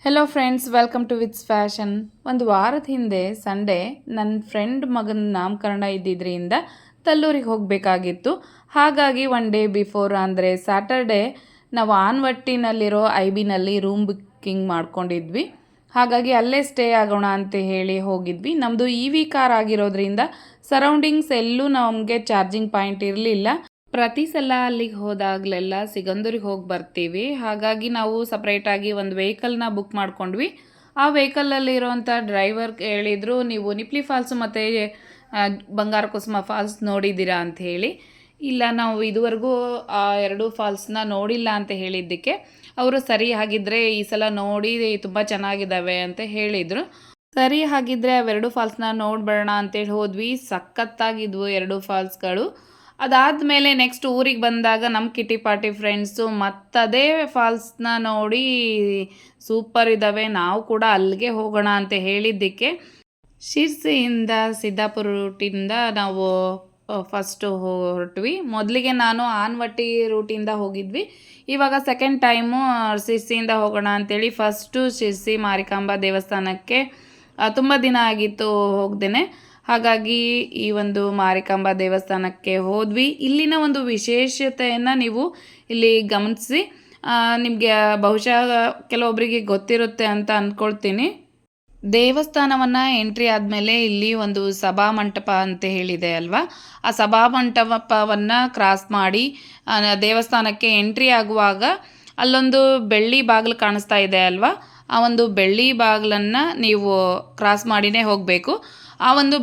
Hello friends, welcome to ವಿತ್ಸ್ fashion. ಒಂದು ವಾರದ ಹಿಂದೆ ಸಂಡೇ ನನ್ನ ಫ್ರೆಂಡ್ ಮಗನ ನಾಮಕರಣ ಇದ್ದಿದ್ದರಿಂದ ತಲ್ಲೂರಿಗೆ ಹೋಗಬೇಕಾಗಿತ್ತು. ಹಾಗಾಗಿ ಒನ್ ಡೇ ಬಿಫೋರ್ ಅಂದರೆ ಸ್ಯಾಟರ್ಡೇ ನಾವು ಆನ್ವಟ್ಟಿನಲ್ಲಿರೋ ಐಬಿನಲ್ಲಿ ರೂಮ್ ಬುಕ್ಕಿಂಗ್ ಮಾಡ್ಕೊಂಡಿದ್ವಿ. ಹಾಗಾಗಿ ಅಲ್ಲೇ ಸ್ಟೇ ಆಗೋಣ ಅಂತ ಹೇಳಿ ಹೋಗಿದ್ವಿ. ನಮ್ಮದು ಇ ಕಾರ್ ಆಗಿರೋದ್ರಿಂದ ಸರೌಂಡಿಂಗ್ಸ್ ಎಲ್ಲೂ ನಮಗೆ ಚಾರ್ಜಿಂಗ್ ಪಾಯಿಂಟ್ ಇರಲಿಲ್ಲ. ಪ್ರತಿ ಸಲ ಅಲ್ಲಿಗೆ ಹೋದಾಗಲೆಲ್ಲ ಸಿಗಂದೂರಿಗೆ ಹೋಗಿ ಬರ್ತೀವಿ. ಹಾಗಾಗಿ ನಾವು ಸಪ್ರೇಟಾಗಿ ಒಂದು ವೆಹಿಕಲ್ನ ಬುಕ್ ಮಾಡ್ಕೊಂಡ್ವಿ. ಆ ವೆಹಿಕಲಲ್ಲಿರೋಂಥ ಡ್ರೈವರ್ ಹೇಳಿದರು, ನೀವು ನಿಪ್ಲಿ ಫಾಲ್ಸು ಮತ್ತು ಬಂಗಾರ ಕುಸುಮ ಫಾಲ್ಸ್ ನೋಡಿದ್ದೀರಾ ಅಂತ ಹೇಳಿ. ಇಲ್ಲ, ನಾವು ಇದುವರೆಗೂ ಆ ಎರಡು ಫಾಲ್ಸ್ನ ನೋಡಿಲ್ಲ ಅಂತ ಹೇಳಿದ್ದಕ್ಕೆ ಅವರು ಸರಿ ಹಾಗಿದ್ದರೆ ಈ ಸಲ ನೋಡಿ ತುಂಬ ಚೆನ್ನಾಗಿದ್ದಾವೆ ಅಂತ ಹೇಳಿದರು. ಸರಿ ಹಾಗಿದ್ದರೆ ಅವೆರಡು ಫಾಲ್ಸ್ನ ನೋಡ್ಬೇಡ ಅಂತೇಳಿ ಹೋದ್ವಿ. ಸಖತ್ತಾಗಿದ್ವು ಎರಡು ಫಾಲ್ಸ್ಗಳು. ಅದಾದಮೇಲೆ ನೆಕ್ಸ್ಟ್ ಊರಿಗೆ ಬಂದಾಗ ನಮ್ಮ ಕಿಟಿ ಪಾರ್ಟಿ ಫ್ರೆಂಡ್ಸು ಮತ್ತದೇ ಫಾಲ್ಸ್ನ ನೋಡಿ ಸೂಪರ್ ಇದ್ದಾವೆ, ನಾವು ಕೂಡ ಅಲ್ಲಿಗೆ ಹೋಗೋಣ ಅಂತ ಹೇಳಿದ್ದಕ್ಕೆ ಶಿರ್ಸಿಯಿಂದ ಸಿದ್ದಾಪುರ ರೂಟಿಂದ ನಾವು ಫಸ್ಟು ಹೊರಟ್ವಿ. ಮೊದಲಿಗೆ ನಾನು ಆನ್ವಟ್ಟಿ ರೂಟಿಂದ ಹೋಗಿದ್ವಿ. ಇವಾಗ ಸೆಕೆಂಡ್ ಟೈಮು ಶಿರ್ಸಿಯಿಂದ ಹೋಗೋಣ ಅಂಥೇಳಿ ಫಸ್ಟು ಶಿರ್ಸಿ ಮಾರಿಕಾಂಬಾ ದೇವಸ್ಥಾನಕ್ಕೆ ತುಂಬ ದಿನ ಆಗಿತ್ತು ಹೋಗ್ದೇನೆ. ಹಾಗಾಗಿ ಈ ಒಂದು ಮಾರಿಕಾಂಬಾ ದೇವಸ್ಥಾನಕ್ಕೆ ಹೋದ್ವಿ. ಇಲ್ಲಿನ ಒಂದು ವಿಶೇಷತೆಯನ್ನು ನೀವು ಇಲ್ಲಿ ಗಮನಿಸಿ. ನಿಮಗೆ ಬಹುಶಃ ಕೆಲವೊಬ್ಬರಿಗೆ ಗೊತ್ತಿರುತ್ತೆ ಅಂತ ಅಂದ್ಕೊಳ್ತೀನಿ. ದೇವಸ್ಥಾನವನ್ನು ಎಂಟ್ರಿ ಆದಮೇಲೆ ಇಲ್ಲಿ ಒಂದು ಸಭಾಮಂಟಪ ಅಂತ ಹೇಳಿದೆ ಅಲ್ವಾ, ಆ ಸಭಾಮಂಟಪವನ್ನು ಕ್ರಾಸ್ ಮಾಡಿ ದೇವಸ್ಥಾನಕ್ಕೆ ಎಂಟ್ರಿ ಆಗುವಾಗ ಅಲ್ಲೊಂದು ಬೆಳ್ಳಿ ಬಾಗಿಲು ಕಾಣಿಸ್ತಾ ಇದೆ ಅಲ್ವಾ, ಆ ಒಂದು ಬೆಳ್ಳಿ ಬಾಗಿಲನ್ನು ನೀವು ಕ್ರಾಸ್ ಮಾಡಿನೇ ಹೋಗಬೇಕು. ಆ ಒಂದು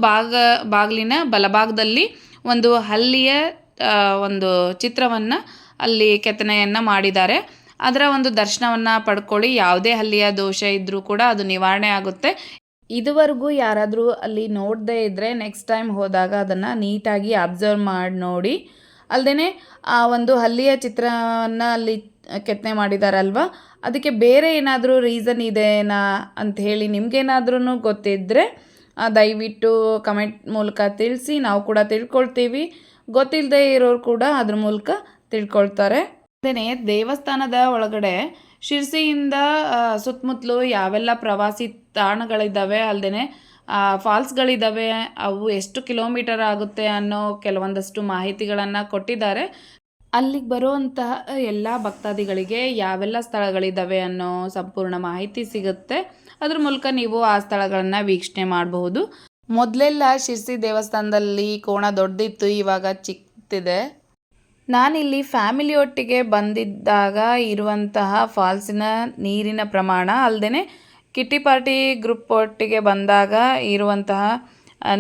ಬಾಗಿಲಿನ ಬಲಭಾಗದಲ್ಲಿ ಒಂದು ಹಲ್ಲಿಯ ಒಂದು ಚಿತ್ರವನ್ನು ಅಲ್ಲಿ ಕೆತ್ತನೆಯನ್ನು ಮಾಡಿದ್ದಾರೆ. ಅದರ ಒಂದು ದರ್ಶನವನ್ನು ಪಡ್ಕೊಳ್ಳಿ. ಯಾವುದೇ ಹಲ್ಲಿಯ ದೋಷ ಇದ್ದರೂ ಕೂಡ ಅದು ನಿವಾರಣೆ ಆಗುತ್ತೆ. ಇದುವರೆಗೂ ಯಾರಾದರೂ ಅಲ್ಲಿ ನೋಡದೇ ಇದ್ದರೆ ನೆಕ್ಸ್ಟ್ ಟೈಮ್ ಹೋದಾಗ ಅದನ್ನು ನೀಟಾಗಿ ಅಬ್ಸರ್ವ್ ಮಾಡಿ ನೋಡಿ. ಅಲ್ಲದೆ ಆ ಒಂದು ಹಲ್ಲಿಯ ಚಿತ್ರವನ್ನು ಅಲ್ಲಿ ಕೆತ್ತನೆ ಮಾಡಿದಾರಲ್ವ, ಅದಕ್ಕೆ ಬೇರೆ ಏನಾದರೂ ರೀಸನ್ ಇದೆನಾ ಅಂತ ಹೇಳಿ ನಿಮಗೇನಾದ್ರೂ ಗೊತ್ತಿದ್ದರೆ ದಯವಿಟ್ಟು ಕಮೆಂಟ್ ಮೂಲಕ ತಿಳಿಸಿ. ನಾವು ಕೂಡ ತಿಳ್ಕೊಳ್ತೀವಿ. ಗೊತ್ತಿಲ್ಲದೆ ಇರೋರು ಕೂಡ ಅದ್ರ ಮೂಲಕ ತಿಳ್ಕೊಳ್ತಾರೆ. ಅದೇ ದೇವಸ್ಥಾನದ ಒಳಗಡೆ ಶಿರ್ಸಿಯಿಂದ ಸುತ್ತಮುತ್ತಲು ಯಾವೆಲ್ಲ ಪ್ರವಾಸಿ ತಾಣಗಳಿದ್ದಾವೆ, ಅಲ್ಲದೆ ಫಾಲ್ಸ್ಗಳಿದ್ದಾವೆ, ಅವು ಎಷ್ಟು ಕಿಲೋಮೀಟರ್ ಆಗುತ್ತೆ ಅನ್ನೋ ಕೆಲವೊಂದಷ್ಟು ಮಾಹಿತಿಗಳನ್ನು ಕೊಟ್ಟಿದ್ದಾರೆ. ಅಲ್ಲಿಗೆ ಬರುವಂತಹ ಎಲ್ಲ ಭಕ್ತಾದಿಗಳಿಗೆ ಯಾವೆಲ್ಲ ಸ್ಥಳಗಳಿದ್ದಾವೆ ಅನ್ನೋ ಸಂಪೂರ್ಣ ಮಾಹಿತಿ ಸಿಗುತ್ತೆ. ಅದ್ರ ಮೂಲಕ ನೀವು ಆ ಸ್ಥಳಗಳನ್ನು ವೀಕ್ಷಣೆ ಮಾಡಬಹುದು. ಮೊದಲೆಲ್ಲ ಶಿರ್ಸಿ ದೇವಸ್ಥಾನದಲ್ಲಿ ಕೋಣ ದೊಡ್ಡದಿತ್ತು, ಇವಾಗ ಚಿಕ್ಕದಿದೆ. ನಾನಿಲ್ಲಿ ಫ್ಯಾಮಿಲಿಯೊಟ್ಟಿಗೆ ಬಂದಿದ್ದಾಗ ಇರುವಂತಹ ಫಾಲ್ಸಿನ ನೀರಿನ ಪ್ರಮಾಣ, ಅಲ್ಲದೆ ಕಿಟ್ಟಿ ಪಾರ್ಟಿ ಗ್ರೂಪ್ ಒಟ್ಟಿಗೆ ಬಂದಾಗ ಇರುವಂತಹ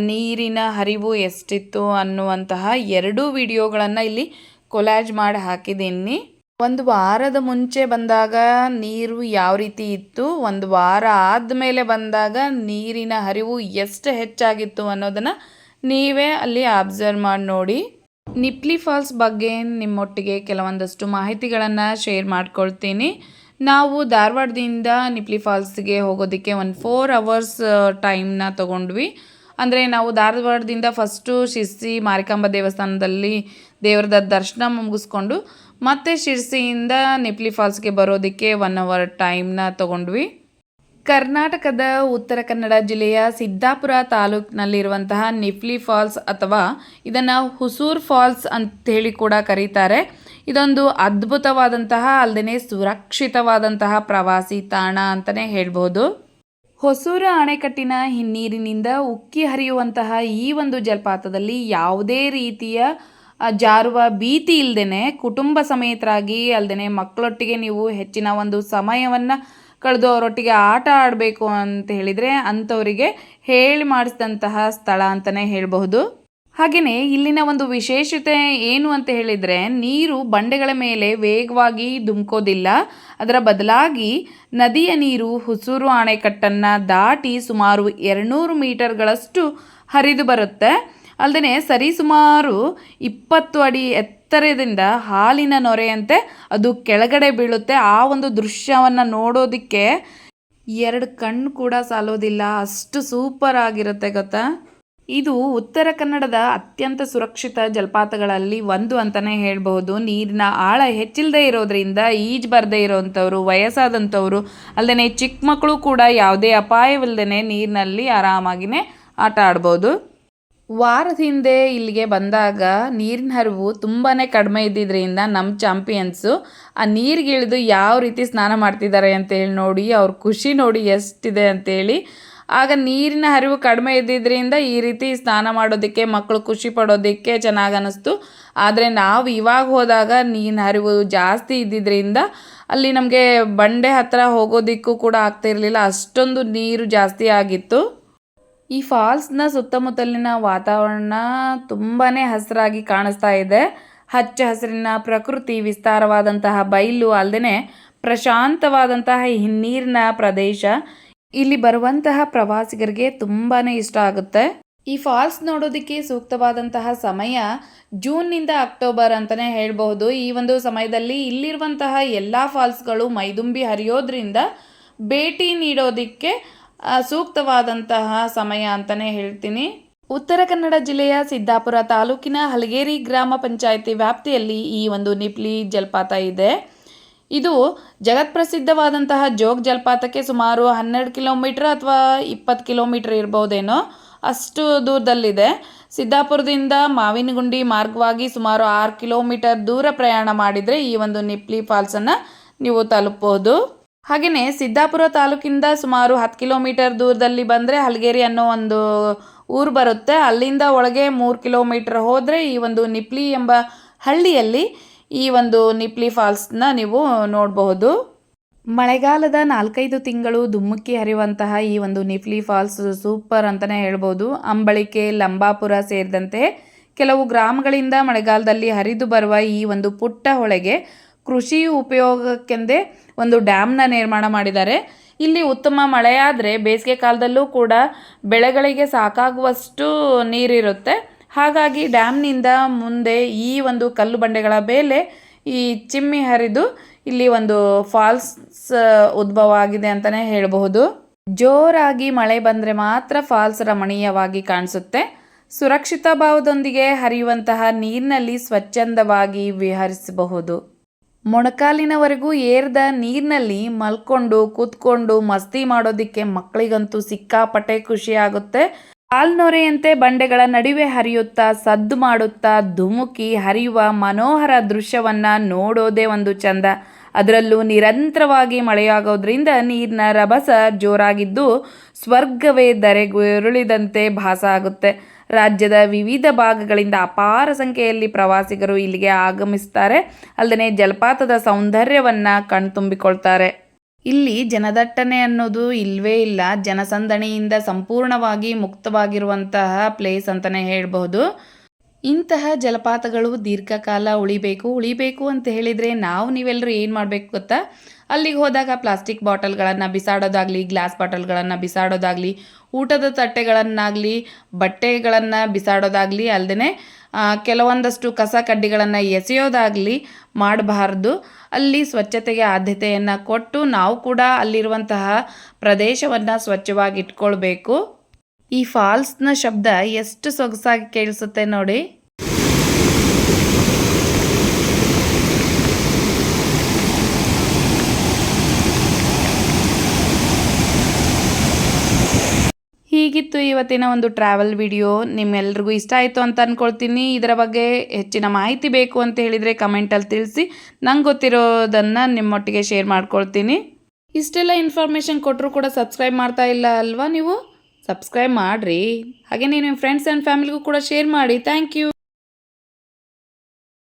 ನೀರಿನ ಹರಿವು ಎಷ್ಟಿತ್ತು ಅನ್ನುವಂತಹ ಎರಡೂ ವಿಡಿಯೋಗಳನ್ನು ಇಲ್ಲಿ ಕೊಲಾಜ್ ಮಾಡಿ ಹಾಕಿದ್ದೀನಿ. ಒಂದು ವಾರದ ಮುಂಚೆ ಬಂದಾಗ ನೀರು ಯಾವ ರೀತಿ ಇತ್ತು, ಒಂದು ವಾರ ಆದಮೇಲೆ ಬಂದಾಗ ನೀರಿನ ಹರಿವು ಎಷ್ಟು ಹೆಚ್ಚಾಗಿತ್ತು ಅನ್ನೋದನ್ನು ನೀವೇ ಅಲ್ಲಿ ಅಬ್ಸರ್ವ್ ಮಾಡಿ ನೋಡಿ. ನಿಪ್ಲಿ ಫಾಲ್ಸ್ ಬಗ್ಗೆ ನಿಮ್ಮೊಟ್ಟಿಗೆ ಕೆಲವೊಂದಷ್ಟು ಮಾಹಿತಿಗಳನ್ನು ಶೇರ್ ಮಾಡ್ಕೊಳ್ತೀನಿ. ನಾವು ಧಾರವಾಡದಿಂದ ನಿಪ್ಲಿ ಫಾಲ್ಸ್ಗೆ ಹೋಗೋದಕ್ಕೆ ಒಂದು 4 hours ಟೈಮ್ನ ತೊಗೊಂಡ್ವಿ. ಅಂದರೆ ನಾವು ಧಾರವಾಡದಿಂದ ಫಸ್ಟು ಶಿರ್ಸಿ ಮಾರಿಕಾಂಬಾ ದೇವಸ್ಥಾನದಲ್ಲಿ ದೇವರದ ದರ್ಶನ ಮುಗಿಸ್ಕೊಂಡು ಮತ್ತೆ ಶಿರ್ಸಿಯಿಂದ ನಿಪ್ಲಿ ಫಾಲ್ಸ್ಗೆ ಬರೋದಕ್ಕೆ 1 hour ಟೈಮ್ನ ತೊಗೊಂಡ್ವಿ. ಕರ್ನಾಟಕದ ಉತ್ತರ ಕನ್ನಡ ಜಿಲ್ಲೆಯ ಸಿದ್ದಾಪುರ ತಾಲೂಕಿನಲ್ಲಿರುವಂತಹ ನಿಪ್ಲಿ ಫಾಲ್ಸ್ ಅಥವಾ ಇದನ್ನು ಹುಸೂರು ಫಾಲ್ಸ್ ಅಂಥೇಳಿ ಕೂಡ ಕರೀತಾರೆ. ಇದೊಂದು ಅದ್ಭುತವಾದಂತಹ ಅಲ್ಲದೆ ಸುರಕ್ಷಿತವಾದಂತಹ ಪ್ರವಾಸಿ ತಾಣ ಅಂತಲೇ ಹೇಳ್ಬೋದು. ಹೊಸೂರು ಅಣೆಕಟ್ಟಿನ ಹಿನ್ನೀರಿನಿಂದ ಉಕ್ಕಿ ಹರಿಯುವಂತಹ ಈ ಒಂದು ಜಲಪಾತದಲ್ಲಿ ಯಾವುದೇ ರೀತಿಯ ಜಾರುವ ಭೀತಿ ಇಲ್ಲದೇ ಕುಟುಂಬ ಸಮೇತರಾಗಿ ಅಲ್ಲದೆ ಮಕ್ಕಳೊಟ್ಟಿಗೆ ನೀವು ಹೆಚ್ಚಿನ ಒಂದು ಸಮಯವನ್ನು ಕಳೆದು ಅವರೊಟ್ಟಿಗೆ ಆಟ ಆಡಬೇಕು ಅಂತ ಹೇಳಿದರೆ ಅಂಥವರಿಗೆ ಹೇಳಿ ಮಾಡಿಸಿದಂತಹ ಸ್ಥಳ ಅಂತಲೇ ಹೇಳಬಹುದು. ಹಾಗೆಯೇ ಇಲ್ಲಿನ ಒಂದು ವಿಶೇಷತೆ ಏನು ಅಂತ ಹೇಳಿದರೆ, ನೀರು ಬಂಡೆಗಳ ಮೇಲೆ ವೇಗವಾಗಿ ಧುಮುಕೋದಿಲ್ಲ. ಅದರ ಬದಲಾಗಿ ನದಿಯ ನೀರು ಹುಸೂರು ಅಣೆಕಟ್ಟನ್ನು ದಾಟಿ ಸುಮಾರು 200 ಮೀಟರ್ಗಳಷ್ಟು ಹರಿದು ಬರುತ್ತೆ. ಅಲ್ಲದೆ ಸರಿಸುಮಾರು 20 ಅಡಿ ಎತ್ತರದಿಂದ ಹಾಲಿನ ನೊರೆಯಂತೆ ಅದು ಕೆಳಗಡೆ ಬೀಳುತ್ತೆ. ಆ ಒಂದು ದೃಶ್ಯವನ್ನು ನೋಡೋದಕ್ಕೆ 2 ಕಣ್ಣು ಕೂಡ ಸಾಲೋದಿಲ್ಲ, ಅಷ್ಟು ಸೂಪರ್ ಆಗಿರುತ್ತೆ ಗೊತ್ತಾ. ಇದು ಉತ್ತರ ಕನ್ನಡದ ಅತ್ಯಂತ ಸುರಕ್ಷಿತ ಜಲಪಾತಗಳಲ್ಲಿ ಒಂದು ಅಂತಲೇ ಹೇಳ್ಬಹುದು. ನೀರಿನ ಆಳ ಹೆಚ್ಚಿಲ್ಲದೆ ಇರೋದ್ರಿಂದ ಈಜು ಬರದೇ ಇರೋವಂಥವ್ರು, ವಯಸ್ಸಾದಂಥವ್ರು, ಅಲ್ಲದೆ ಚಿಕ್ಕ ಮಕ್ಕಳು ಕೂಡ ಯಾವುದೇ ಅಪಾಯವಿಲ್ಲದೇ ನೀರಿನಲ್ಲಿ ಆರಾಮಾಗಿಯೇ ಆಟ ಆಡ್ಬೋದು. ವಾರದ ಹಿಂದೆ ಇಲ್ಲಿಗೆ ಬಂದಾಗ ನೀರಿನ ಹರಿವು ತುಂಬಾ ಕಡಿಮೆ ಇದ್ದಿದ್ದರಿಂದ ನಮ್ಮ ಚಾಂಪಿಯನ್ಸು ಆ ನೀರಿಗಿಳಿದು ಯಾವ ರೀತಿ ಸ್ನಾನ ಮಾಡ್ತಿದ್ದಾರೆ ಅಂತೇಳಿ ನೋಡಿ, ಅವ್ರ ಖುಷಿ ನೋಡಿ ಎಷ್ಟಿದೆ ಅಂತೇಳಿ. ಆಗ ನೀರಿನ ಹರಿವು ಕಡಿಮೆ ಇದ್ದಿದ್ದರಿಂದ ಈ ರೀತಿ ಸ್ನಾನ ಮಾಡೋದಕ್ಕೆ ಮಕ್ಕಳು ಖುಷಿ ಪಡೋದಕ್ಕೆ ಚೆನ್ನಾಗಿ ಅನ್ನಿಸ್ತು. ಆದರೆ ನಾವು ಇವಾಗ ಹೋದಾಗ ನೀರಿನ ಹರಿವು ಜಾಸ್ತಿ ಇದ್ದಿದ್ದರಿಂದ ಅಲ್ಲಿ ನಮಗೆ ಬಂಡೆ ಹತ್ತಿರ ಹೋಗೋದಕ್ಕೂ ಕೂಡ ಆಗ್ತಿರಲಿಲ್ಲ, ಅಷ್ಟೊಂದು ನೀರು ಜಾಸ್ತಿ ಆಗಿತ್ತು. ಈ ಫಾಲ್ಸ್ನ ಸುತ್ತಮುತ್ತಲಿನ ವಾತಾವರಣ ತುಂಬಾ ಹಸಿರಾಗಿ ಕಾಣಿಸ್ತಾ ಇದೆ. ಹಚ್ಚ ಹಸಿರಿನ ಪ್ರಕೃತಿ, ವಿಸ್ತಾರವಾದಂತಹ ಬಯಲು, ಅಲ್ಲದೆ ಪ್ರಶಾಂತವಾದಂತಹ ಈ ನೀರಿನ ಪ್ರದೇಶ ಇಲ್ಲಿ ಬರುವಂತಹ ಪ್ರವಾಸಿಗರಿಗೆ ತುಂಬಾ ಇಷ್ಟ ಆಗುತ್ತೆ. ಈ ಫಾಲ್ಸ್ ನೋಡೋದಕ್ಕೆ ಸೂಕ್ತವಾದಂತಹ ಸಮಯ ಜೂನ್ನಿಂದ ಅಕ್ಟೋಬರ್ ಅಂತಲೇ ಹೇಳ್ಬಹುದು. ಈ ಒಂದು ಸಮಯದಲ್ಲಿ ಇಲ್ಲಿರುವಂತಹ ಎಲ್ಲ ಫಾಲ್ಸ್ಗಳು ಮೈದುಂಬಿ ಹರಿಯೋದ್ರಿಂದ ಭೇಟಿ ನೀಡೋದಕ್ಕೆ ಸೂಕ್ತವಾದಂತಹ ಸಮಯ ಅಂತಲೇ ಹೇಳ್ತೀನಿ. ಉತ್ತರ ಕನ್ನಡ ಜಿಲ್ಲೆಯ ಸಿದ್ದಾಪುರ ತಾಲೂಕಿನ ಹಲಗೇರಿ ಗ್ರಾಮ ಪಂಚಾಯಿತಿ ವ್ಯಾಪ್ತಿಯಲ್ಲಿ ಈ ಒಂದು ನಿಪ್ಲಿ ಜಲಪಾತ ಇದೆ. ಇದು ಜಗತ್ಪ್ರಸಿದ್ಧವಾದಂತಹ ಜೋಗ್ ಜಲಪಾತಕ್ಕೆ ಸುಮಾರು 12 ಕಿಲೋಮೀಟರ್ ಅಥವಾ 20 ಕಿಲೋಮೀಟರ್ ಇರ್ಬೋದೇನೋ ಅಷ್ಟು ದೂರದಲ್ಲಿದೆ. ಸಿದ್ದಾಪುರದಿಂದ ಮಾವಿನಗುಂಡಿ ಮಾರ್ಗವಾಗಿ ಸುಮಾರು 6 ಕಿಲೋಮೀಟರ್ ದೂರ ಪ್ರಯಾಣ ಮಾಡಿದರೆ ಈ ಒಂದು ನಿಪ್ಲಿ ಫಾಲ್ಸನ್ನು ನೀವು ತಲುಪಬಹುದು. ಹಾಗೆಯೇ ಸಿದ್ದಾಪುರ ತಾಲೂಕಿಂದ ಸುಮಾರು 10 ಕಿಲೋಮೀಟರ್ ದೂರದಲ್ಲಿ ಬಂದರೆ ಹಲಗೇರಿ ಅನ್ನೋ ಒಂದು ಊರು ಬರುತ್ತೆ. ಅಲ್ಲಿಂದ ಒಳಗೆ 3 ಕಿಲೋಮೀಟರ್ ಹೋದರೆ ಈ ಒಂದು ನಿಪ್ಲಿ ಎಂಬ ಹಳ್ಳಿಯಲ್ಲಿ ಈ ಒಂದು ನಿಪ್ಲಿ ಫಾಲ್ಸ್ನ ನೀವು ನೋಡಬಹುದು. ಮಳೆಗಾಲದ 4-5 ತಿಂಗಳು ಧುಮ್ಮುಕ್ಕಿ ಹರಿಯುವಂತಹ ಈ ಒಂದು ನಿಪ್ಲಿ ಫಾಲ್ಸ್ ಸೂಪರ್ ಅಂತಲೇ ಹೇಳ್ಬೋದು. ಅಂಬಳಿಕೆ, ಲಂಬಾಪುರ ಸೇರಿದಂತೆ ಕೆಲವು ಗ್ರಾಮಗಳಿಂದ ಮಳೆಗಾಲದಲ್ಲಿ ಹರಿದು ಬರುವ ಈ ಒಂದು ಪುಟ್ಟ ಹೊಳೆಗೆ ಕೃಷಿ ಉಪಯೋಗಕ್ಕೆಂದೇ ಒಂದು ಡ್ಯಾಮ್ನ ನಿರ್ಮಾಣ ಮಾಡಿದ್ದಾರೆ. ಇಲ್ಲಿ ಉತ್ತಮ ಮಳೆಯಾದರೆ ಬೇಸಿಗೆ ಕಾಲದಲ್ಲೂ ಕೂಡ ಬೆಳೆಗಳಿಗೆ ಸಾಕಾಗುವಷ್ಟು ನೀರಿರುತ್ತೆ. ಹಾಗಾಗಿ ಡ್ಯಾಮ್ನಿಂದ ಮುಂದೆ ಈ ಒಂದು ಕಲ್ಲು ಬಂಡೆಗಳ ಮೇಲೆ ಈ ಚಿಮ್ಮಿ ಹರಿದು ಇಲ್ಲಿ ಒಂದು ಫಾಲ್ಸ್ ಉದ್ಭವ ಆಗಿದೆ ಅಂತಲೇ ಹೇಳಬಹುದು. ಜೋರಾಗಿ ಮಳೆ ಬಂದರೆ ಮಾತ್ರ ಫಾಲ್ಸ್ ರಮಣೀಯವಾಗಿ ಕಾಣಿಸುತ್ತೆ. ಸುರಕ್ಷಿತ ಭಾವದೊಂದಿಗೆ ಹರಿಯುವಂತಹ ನೀರಿನಲ್ಲಿ ಸ್ವಚ್ಛಂದವಾಗಿ ವಿಹರಿಸಬಹುದು. ಮೊಣಕಾಲಿನವರೆಗೂ ಏರ್ದ ನೀರಿನಲ್ಲಿ ಮಲ್ಕೊಂಡು ಕೂತ್ಕೊಂಡು ಮಸ್ತಿ ಮಾಡೋದಕ್ಕೆ ಮಕ್ಕಳಿಗಂತೂ ಸಿಕ್ಕಾಪಟ್ಟೆ ಖುಷಿಯಾಗುತ್ತೆ. ಹಾಲ್ನೊರೆಯಂತೆ ಬಂಡೆಗಳ ನಡುವೆ ಹರಿಯುತ್ತಾ ಸದ್ದು ಮಾಡುತ್ತಾ ಧುಮುಕಿ ಹರಿಯುವ ಮನೋಹರ ದೃಶ್ಯವನ್ನು ನೋಡೋದೇ ಒಂದು ಚಂದ. ಅದರಲ್ಲೂ ನಿರಂತರವಾಗಿ ಮಳೆಯಾಗೋದ್ರಿಂದ ನೀರಿನ ರಭಸ ಜೋರಾಗಿದ್ದು ಸ್ವರ್ಗವೇ ಧರೆಗುರುಳಿದಂತೆ ಭಾಸ ಆಗುತ್ತೆ. ರಾಜ್ಯದ ವಿವಿಧ ಭಾಗಗಳಿಂದ ಅಪಾರ ಸಂಖ್ಯೆಯಲ್ಲಿ ಪ್ರವಾಸಿಗರು ಇಲ್ಲಿಗೆ ಆಗಮಿಸ್ತಾರೆ. ಅಲ್ಲದೆ ಜಲಪಾತದ ಸೌಂದರ್ಯವನ್ನು ಕಣ್ತುಂಬಿಕೊಳ್ತಾರೆ. ಇಲ್ಲಿ ಜನದಟ್ಟಣೆ ಅನ್ನೋದು ಇಲ್ಲವೇ ಇಲ್ಲ. ಜನಸಂದಣಿಯಿಂದ ಸಂಪೂರ್ಣವಾಗಿ ಮುಕ್ತವಾಗಿರುವಂತಹ ಪ್ಲೇಸ್ ಅಂತಲೇ ಹೇಳ್ಬಹುದು. ಇಂತಹ ಜಲಪಾತಗಳು ದೀರ್ಘಕಾಲ ಉಳಿಬೇಕು ಅಂತ ಹೇಳಿದರೆ ನೀವೆಲ್ಲರೂ ಏನು ಮಾಡಬೇಕು ಗೊತ್ತಾ? ಅಲ್ಲಿಗೆ ಹೋದಾಗ ಪ್ಲಾಸ್ಟಿಕ್ ಬಾಟಲ್ಗಳನ್ನು ಬಿಸಾಡೋದಾಗಲಿ, ಗ್ಲಾಸ್ ಬಾಟಲ್ಗಳನ್ನು ಬಿಸಾಡೋದಾಗಲಿ, ಊಟದ ತಟ್ಟೆಗಳನ್ನಾಗಲಿ, ಬಟ್ಟೆಗಳನ್ನು ಬಿಸಾಡೋದಾಗಲಿ, ಅಲ್ಲದೆ ಕೆಲವೊಂದಷ್ಟು ಕಸ ಕಡ್ಡಿಗಳನ್ನು ಎಸೆಯೋದಾಗಲಿ ಮಾಡಬಾರ್ದು. ಅಲ್ಲಿ ಸ್ವಚ್ಛತೆಗೆ ಆದ್ಯತೆಯನ್ನು ಕೊಟ್ಟು ನಾವು ಕೂಡ ಅಲ್ಲಿರುವಂತಹ ಪ್ರದೇಶವನ್ನು ಸ್ವಚ್ಛವಾಗಿ ಇಟ್ಕೊಳ್ಬೇಕು. ಈ ಫಾಲ್ಸ್ನ ಶಬ್ದ ಎಷ್ಟು ಸೊಗಸಾಗಿ ಕೇಳಿಸುತ್ತೆ ನೋಡಿ. ಹೀಗಿತ್ತು ಇವತ್ತಿನ ಒಂದು ಟ್ರಾವೆಲ್ ವಿಡಿಯೋ. ನಿಮ್ಮೆಲ್ರಿಗೂ ಇಷ್ಟ ಆಯಿತು ಅಂತ ಅಂದ್ಕೊಳ್ತೀನಿ. ಇದರ ಬಗ್ಗೆ ಹೆಚ್ಚಿನ ಮಾಹಿತಿ ಬೇಕು ಅಂತ ಹೇಳಿದರೆ ಕಮೆಂಟಲ್ಲಿ ತಿಳಿಸಿ. ನಂಗೆ ಗೊತ್ತಿರೋದನ್ನು ನಿಮ್ಮೊಟ್ಟಿಗೆ ಶೇರ್ ಮಾಡ್ಕೊಳ್ತೀನಿ. ಇಷ್ಟೆಲ್ಲ ಇನ್ಫಾರ್ಮೇಷನ್ ಕೊಟ್ಟರು ಕೂಡ ಸಬ್ಸ್ಕ್ರೈಬ್ ಮಾಡ್ತಾ ಇಲ್ಲ ಅಲ್ವಾ ನೀವು? ಸಬ್ಸ್ಕ್ರೈಬ್ ಮಾಡಿರಿ. ಹಾಗೆ ನಿಮ್ಮ ಫ್ರೆಂಡ್ಸ್ ಆ್ಯಂಡ್ ಫ್ಯಾಮಿಲಿಗೂ ಕೂಡ ಶೇರ್ ಮಾಡಿ. Thank you.